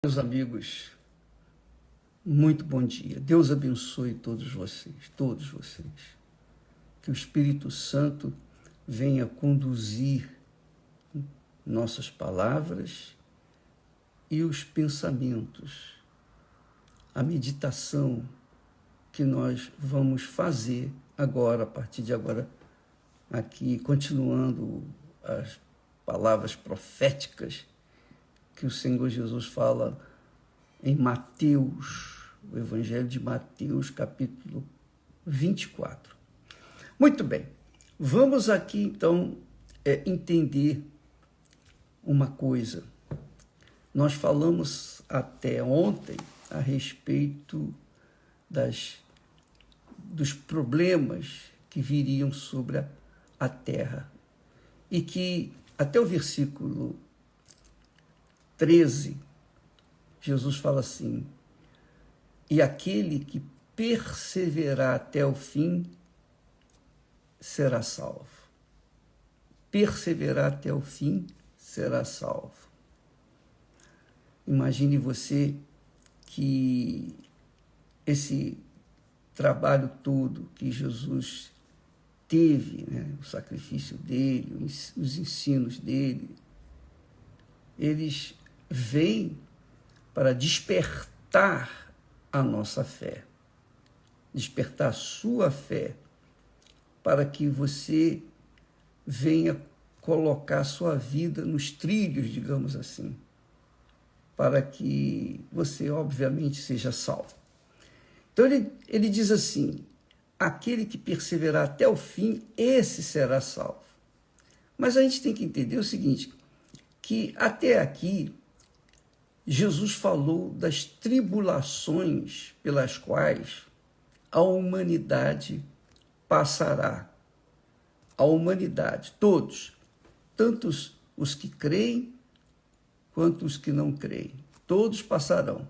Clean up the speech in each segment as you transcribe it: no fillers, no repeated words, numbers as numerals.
Meus amigos, muito bom dia. Deus abençoe todos vocês, todos vocês. Que o Espírito Santo venha conduzir nossas palavras e os pensamentos, a meditação que nós vamos fazer agora, a partir de agora, aqui, continuando as palavras proféticas que o Senhor Jesus fala em Mateus, o Evangelho de Mateus, capítulo 24. Muito bem, vamos aqui então entender uma coisa. Nós falamos até ontem a respeito dos problemas que viriam sobre a terra e que até o versículo 13, Jesus fala assim: e aquele que perseverar até o fim será salvo. Perseverar até o fim será salvo. Imagine você que esse trabalho todo que Jesus teve, né, o sacrifício dele, os ensinos dele, eles vêm para despertar a nossa fé, despertar a sua fé, para que você venha colocar sua vida nos trilhos, digamos assim, para que você, obviamente, seja salvo. Então, ele diz assim: aquele que perseverar até o fim, esse será salvo. Mas a gente tem que entender o seguinte, que até aqui, Jesus falou das tribulações pelas quais a humanidade passará. A humanidade, todos, tanto os que creem quanto os que não creem, todos passarão.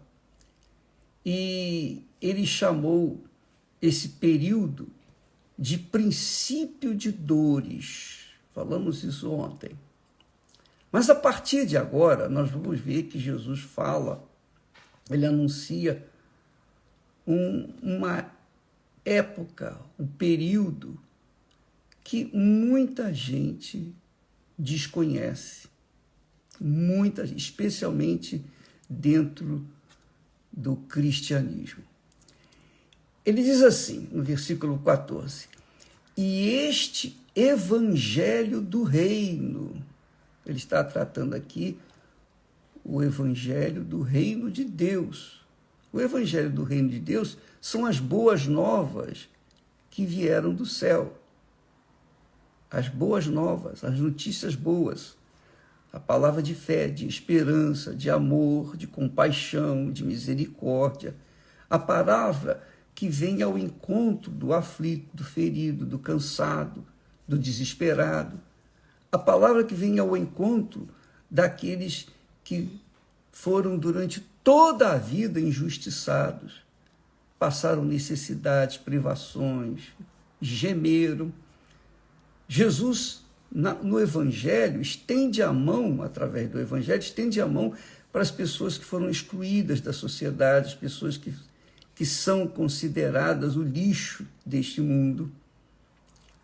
E ele chamou esse período de princípio de dores. Falamos isso ontem. Mas a partir de agora, nós vamos ver que Jesus fala, ele anuncia uma época, um período que muita gente desconhece, especialmente dentro do cristianismo. Ele diz assim, no versículo 14, e este evangelho do reino, ele está tratando aqui o evangelho do reino de Deus. O evangelho do reino de Deus são as boas novas que vieram do céu. As boas novas, as notícias boas. A palavra de fé, de esperança, de amor, de compaixão, de misericórdia. A palavra que vem ao encontro do aflito, do ferido, do cansado, do desesperado. A palavra que vem ao encontro daqueles que foram durante toda a vida injustiçados, passaram necessidades, privações, gemeram. Jesus, no Evangelho, estende a mão, através do Evangelho, estende a mão para as pessoas que foram excluídas da sociedade, as pessoas que são consideradas o lixo deste mundo.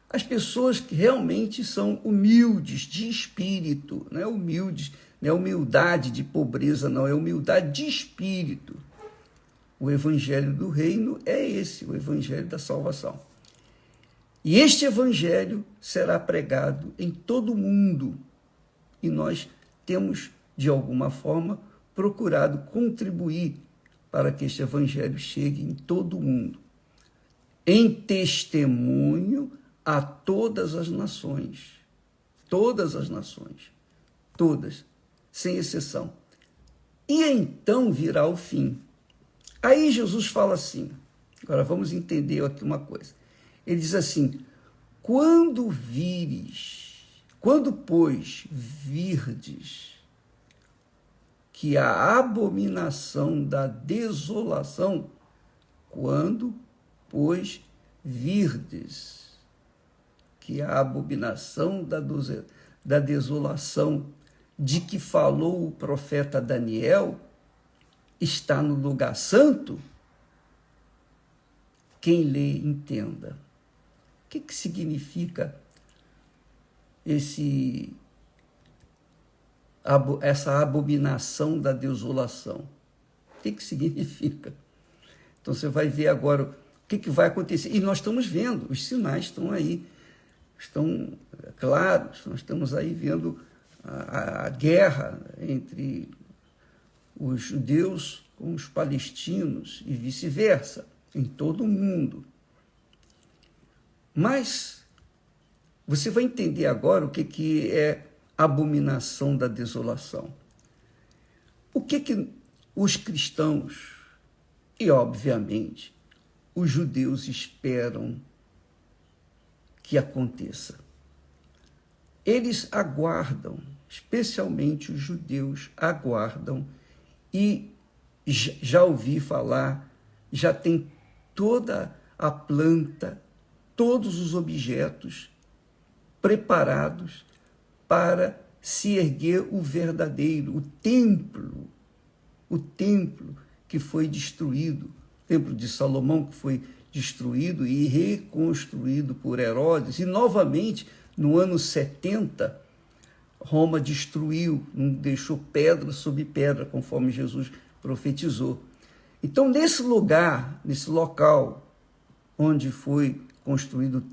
As pessoas que realmente são humildes de espírito, não é humildes, não é humildade de pobreza, não, é humildade de espírito. O evangelho do reino é esse, o evangelho da salvação. E este evangelho será pregado em todo o mundo. E nós temos, de alguma forma, procurado contribuir para que este evangelho chegue em todo o mundo, em testemunho a todas as nações, todas, sem exceção. E então virá o fim. Aí Jesus fala assim, agora vamos entender aqui uma coisa. Ele diz assim, quando pois virdes que a abominação da desolação, quando pois virdes que a abominação da desolação de que falou o profeta Daniel, está no lugar santo, quem lê entenda. O que significa essa abominação da desolação? O que significa? Então você vai ver agora o que vai acontecer. E nós estamos vendo, os sinais estão aí, estão claros, nós estamos aí vendo a guerra entre os judeus com os palestinos e vice-versa, em todo o mundo. Mas você vai entender agora o que é abominação da desolação. O que os cristãos e, obviamente, os judeus esperam que aconteça? Eles aguardam, especialmente os judeus aguardam, e já ouvi falar, já tem toda a planta, todos os objetos preparados para se erguer o verdadeiro, o templo que foi destruído, o templo de Salomão que foi destruído e reconstruído por Herodes, e novamente, no ano 70, Roma destruiu, não deixou pedra sobre pedra, conforme Jesus profetizou. Então, nesse lugar, nesse local onde foi construído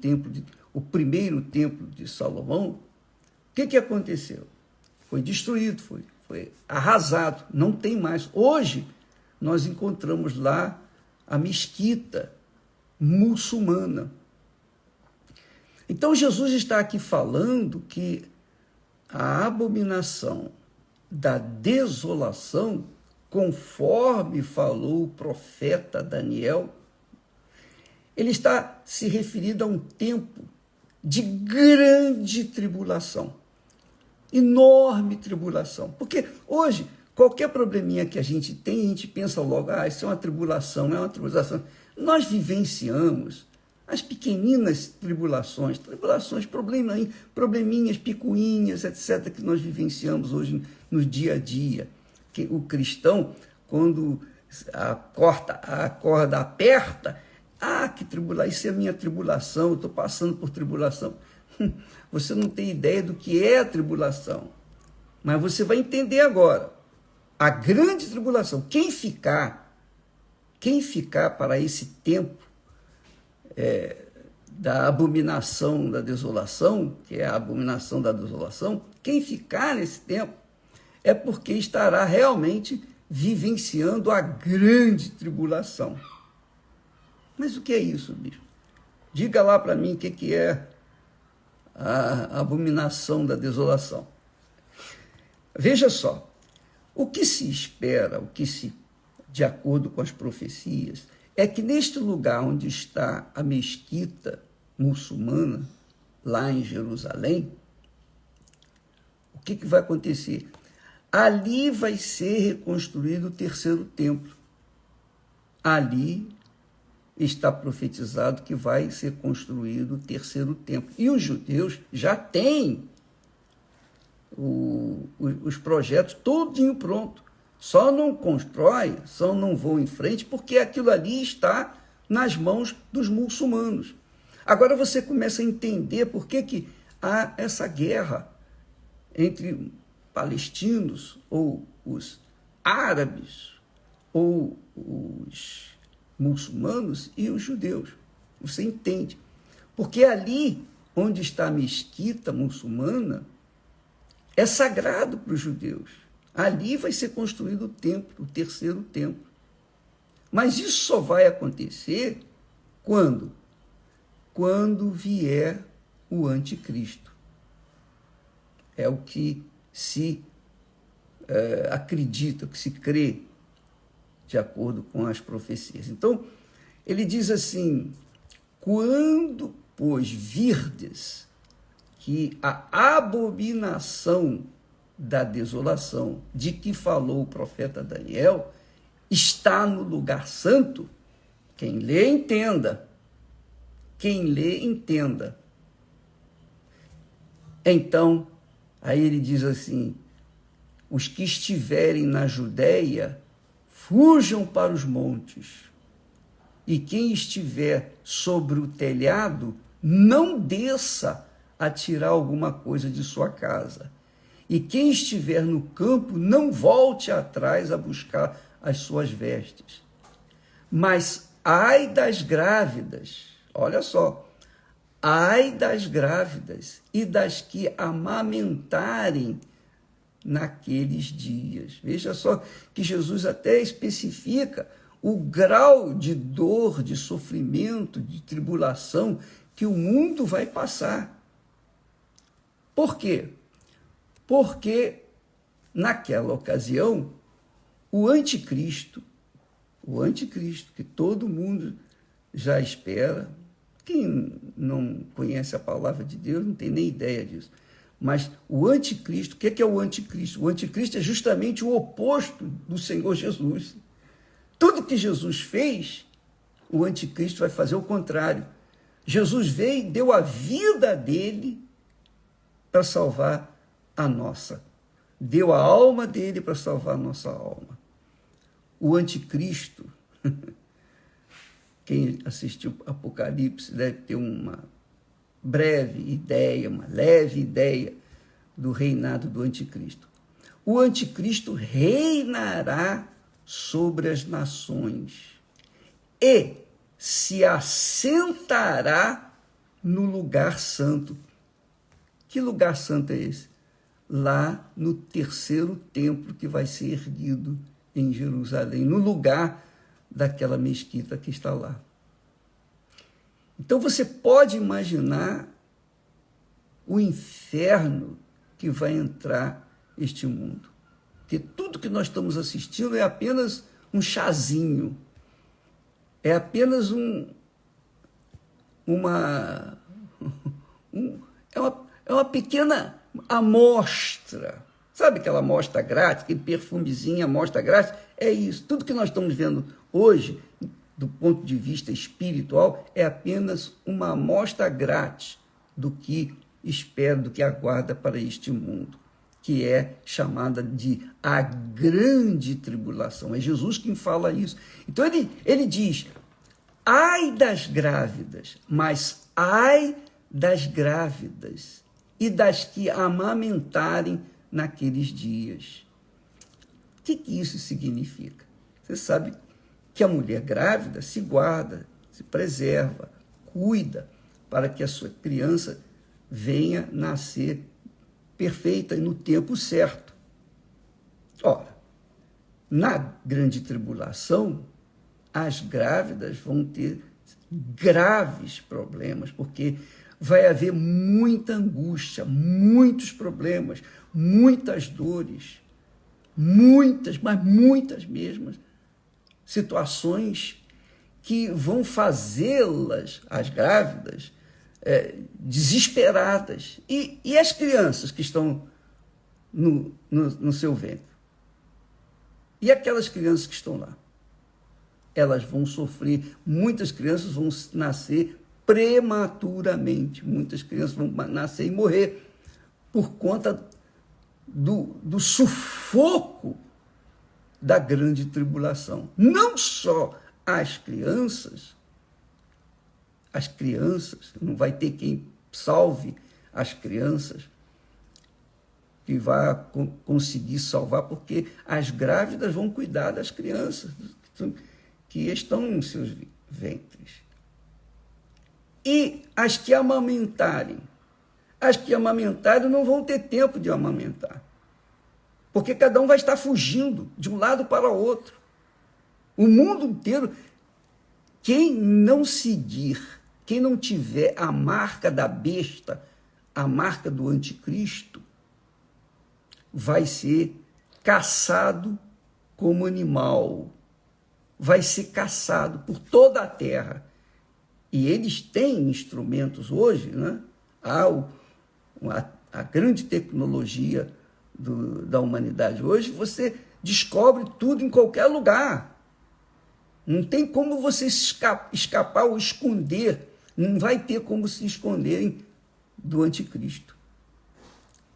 o primeiro templo de Salomão, o que aconteceu? Foi destruído, foi arrasado, não tem mais. Hoje, nós encontramos lá a mesquita muçulmana. Então, Jesus está aqui falando que a abominação da desolação, conforme falou o profeta Daniel, ele está se referindo a um tempo de grande tribulação, enorme tribulação. Porque hoje, qualquer probleminha que a gente tem, a gente pensa logo, isso é uma tribulação, não é uma tribulação. Nós vivenciamos as pequeninas tribulações, probleminhas, picuinhas, etc., que nós vivenciamos hoje no dia a dia. Que o cristão, quando a corda aperta, que tribulação, isso é a minha tribulação, eu estou passando por tribulação. Você não tem ideia do que é a tribulação, mas você vai entender agora. A grande tribulação, quem ficar para esse tempo da abominação da desolação, que é a abominação da desolação, quem ficar nesse tempo é porque estará realmente vivenciando a grande tribulação. Mas o que é isso, bicho? Diga lá para mim o que é a abominação da desolação. Veja só, o que se espera, de acordo com as profecias, é que neste lugar onde está a mesquita muçulmana, lá em Jerusalém, o que vai acontecer? Ali vai ser reconstruído o terceiro templo. Ali está profetizado que vai ser construído o terceiro templo. E os judeus já têm os projetos todinho pronto. Só não constrói, só não vão em frente, porque aquilo ali está nas mãos dos muçulmanos. Agora você começa a entender por que há essa guerra entre palestinos, ou os árabes, ou os muçulmanos e os judeus. Você entende? Porque ali onde está a mesquita muçulmana é sagrado para os judeus. Ali vai ser construído o templo, o terceiro templo. Mas isso só vai acontecer quando? Quando vier o anticristo. É o que se acredita, o que se crê, de acordo com as profecias. Então, ele diz assim: quando, pois, virdes que a abominação da desolação, de que falou o profeta Daniel, está no lugar santo, quem lê, entenda. Quem lê, entenda. Então, aí ele diz assim: os que estiverem na Judéia, fujam para os montes, e quem estiver sobre o telhado, não desça a tirar alguma coisa de sua casa. E quem estiver no campo, não volte atrás a buscar as suas vestes. Mas ai das grávidas, olha só, ai das grávidas e das que amamentarem naqueles dias. Veja só que Jesus até especifica o grau de dor, de sofrimento, de tribulação que o mundo vai passar. Por quê? Porque naquela ocasião, o anticristo, que todo mundo já espera, quem não conhece a palavra de Deus não tem nem ideia disso, mas o anticristo, o que é o anticristo? O anticristo é justamente o oposto do Senhor Jesus. Tudo que Jesus fez, o anticristo vai fazer o contrário. Jesus veio e deu a vida dele para salvar a nossa. Deu a alma dele para salvar a nossa alma. O anticristo, quem assistiu Apocalipse deve ter uma breve ideia, uma leve ideia do reinado do anticristo. O anticristo reinará sobre as nações e se assentará no lugar santo. Que lugar santo é esse? Lá no terceiro templo que vai ser erguido em Jerusalém, no lugar daquela mesquita que está lá. Então você pode imaginar o inferno que vai entrar este mundo. Porque tudo que nós estamos assistindo é apenas um chazinho, é apenas uma pequena amostra. Sabe aquela amostra grátis, aquele perfumezinho, amostra grátis? É isso. Tudo que nós estamos vendo hoje, do ponto de vista espiritual, é apenas uma amostra grátis do que espera, do que aguarda para este mundo, que é chamada de a grande tribulação. É Jesus quem fala isso. Então ele diz, ai das grávidas, mas ai das grávidas e das que amamentarem naqueles dias. O que isso significa? Você sabe que a mulher grávida se guarda, se preserva, cuida para que a sua criança venha nascer perfeita e no tempo certo. Ora, na grande tribulação, as grávidas vão ter graves problemas, porque vai haver muita angústia, muitos problemas, muitas dores, muitas, mas muitas mesmas, situações que vão fazê-las, as grávidas, desesperadas. E as crianças que estão no seu ventre? E aquelas crianças que estão lá? Elas vão sofrer, muitas crianças vão nascer prematuramente, muitas crianças vão nascer e morrer por conta do sufoco da grande tribulação. Não só as crianças, não vai ter quem salve as crianças, que vai conseguir salvar, porque as grávidas vão cuidar das crianças que estão nos seus ventres. E as que amamentarem não vão ter tempo de amamentar, porque cada um vai estar fugindo de um lado para o outro. O mundo inteiro, quem não seguir, quem não tiver a marca da besta, a marca do anticristo, vai ser caçado como animal, vai ser caçado por toda a terra. E eles têm instrumentos hoje, né? A grande tecnologia da humanidade hoje, você descobre tudo em qualquer lugar. Não tem como você escapar ou esconder, não vai ter como se esconderem do anticristo.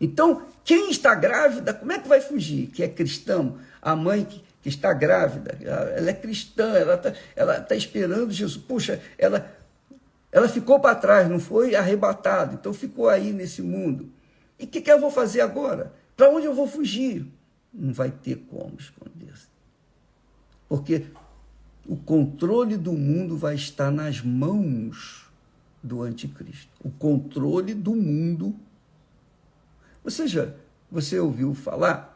Então, quem está grávida, como é que vai fugir? Que é cristão, a mãe que que está grávida, ela é cristã, ela tá esperando Jesus. Puxa, ela ficou para trás, não foi arrebatada, então ficou aí nesse mundo. E o que eu vou fazer agora? Para onde eu vou fugir? Não vai ter como esconder-se. Porque o controle do mundo vai estar nas mãos do anticristo. O controle do mundo. Você ouviu falar?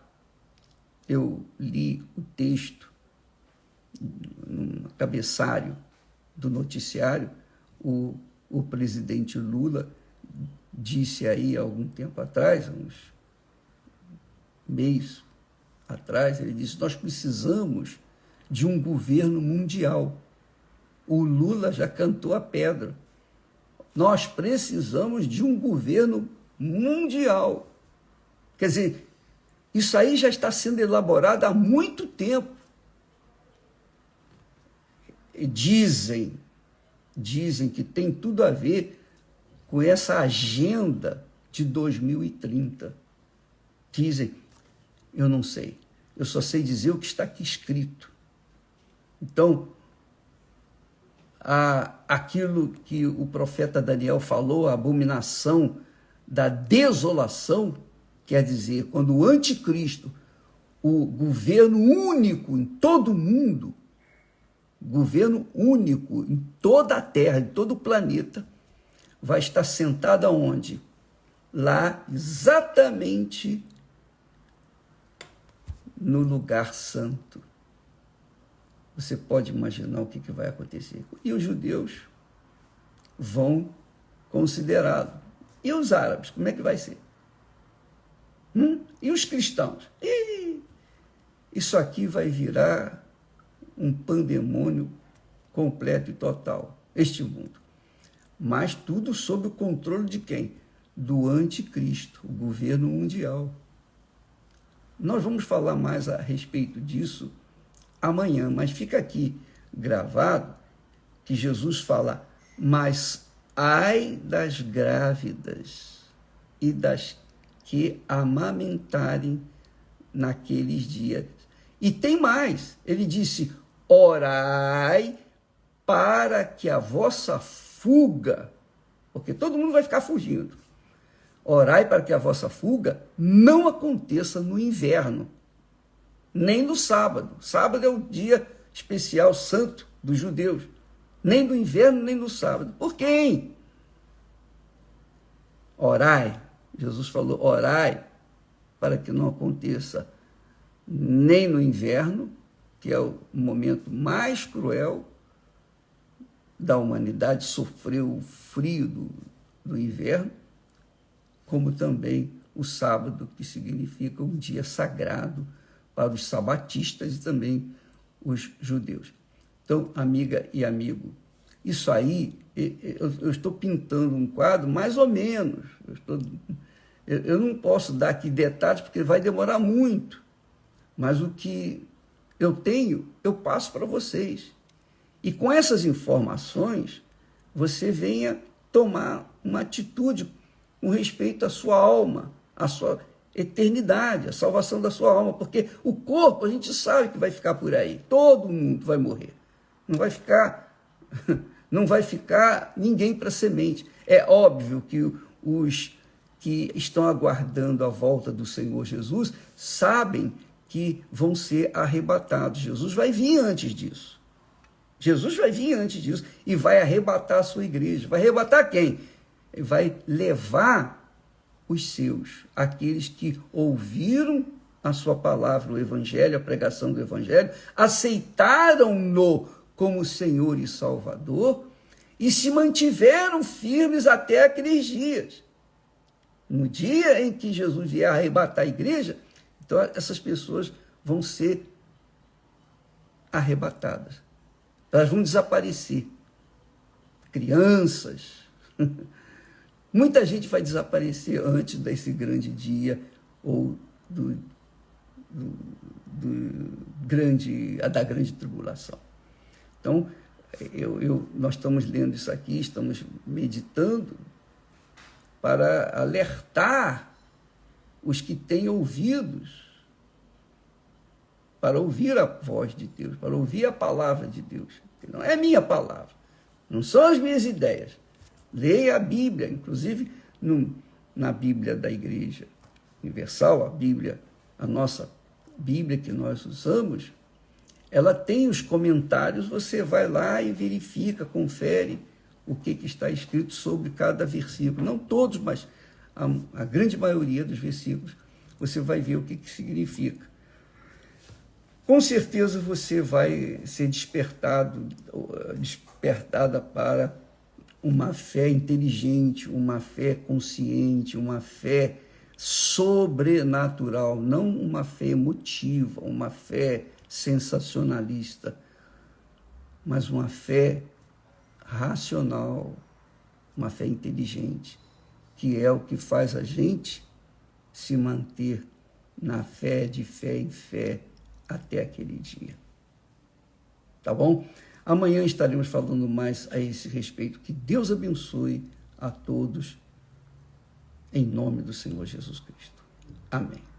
Eu li o texto no cabeçalho do noticiário. O presidente Lula disse aí há algum tempo atrás, uns meses atrás, ele disse: nós precisamos de um governo mundial. O Lula já cantou a pedra. Nós precisamos de um governo mundial. Quer dizer, isso aí já está sendo elaborado há muito tempo. Dizem que tem tudo a ver com essa agenda de 2030. Dizem, eu não sei. Eu só sei dizer o que está aqui escrito. Então, aquilo que o profeta Daniel falou, a abominação da desolação, quer dizer, quando o anticristo, o governo único em todo o mundo, governo único em toda a Terra, em todo o planeta, vai estar sentado aonde? Lá, exatamente no lugar santo. Você pode imaginar o que vai acontecer. E os judeus vão considerá-lo. E os árabes, como é que vai ser? E os cristãos? Isso aqui vai virar um pandemônio completo e total, este mundo. Mas tudo sob o controle de quem? Do anticristo, o governo mundial. Nós vamos falar mais a respeito disso amanhã, mas fica aqui gravado que Jesus fala: mas ai das grávidas e das que amamentarem naqueles dias. E tem mais, ele disse: orai para que a vossa fuga, porque todo mundo vai ficar fugindo, orai para que a vossa fuga não aconteça no inverno, nem no sábado. Sábado é o dia especial santo dos judeus. Nem no inverno, nem no sábado. Por quem? Orai. Jesus falou, orai para que não aconteça nem no inverno, que é o momento mais cruel da humanidade, sofreu o frio do inverno, como também o sábado, que significa um dia sagrado para os sabatistas e também os judeus. Então, amiga e amigo, isso aí, eu estou pintando um quadro mais ou menos. Eu não posso dar aqui detalhes, porque vai demorar muito. Mas o que eu tenho, eu passo para vocês. E com essas informações, você venha tomar uma atitude com respeito à sua alma, à sua eternidade, a salvação da sua alma, porque o corpo a gente sabe que vai ficar por aí, todo mundo vai morrer, não vai ficar ninguém para semente. É óbvio que os que estão aguardando a volta do Senhor Jesus sabem que vão ser arrebatados. Jesus vai vir antes disso. Jesus vai vir antes disso e vai arrebatar a sua igreja. Vai arrebatar quem? Ele vai levar os seus, aqueles que ouviram a sua palavra, o evangelho, a pregação do evangelho, aceitaram-no como Senhor e Salvador e se mantiveram firmes até aqueles dias. No dia em que Jesus vier arrebatar a igreja, então essas pessoas vão ser arrebatadas. Elas vão desaparecer. Crianças. Muita gente vai desaparecer antes desse grande dia ou da grande tribulação. Então, nós estamos lendo isso aqui, estamos meditando para alertar os que têm ouvidos para ouvir a voz de Deus, para ouvir a palavra de Deus. Não é minha palavra, não são as minhas ideias. Leia a Bíblia, inclusive na Bíblia da Igreja Universal, a Bíblia, a nossa Bíblia que nós usamos, ela tem os comentários, você vai lá e verifica, confere o que está escrito sobre cada versículo. Não todos, mas a grande maioria dos versículos, você vai ver o que significa. Com certeza você vai ser despertada para uma fé inteligente, uma fé consciente, uma fé sobrenatural, não uma fé emotiva, uma fé sensacionalista, mas uma fé racional, uma fé inteligente, que é o que faz a gente se manter na fé, de fé em fé, até aquele dia. Tá bom? Amanhã estaremos falando mais a esse respeito. Que Deus abençoe a todos, em nome do Senhor Jesus Cristo. Amém.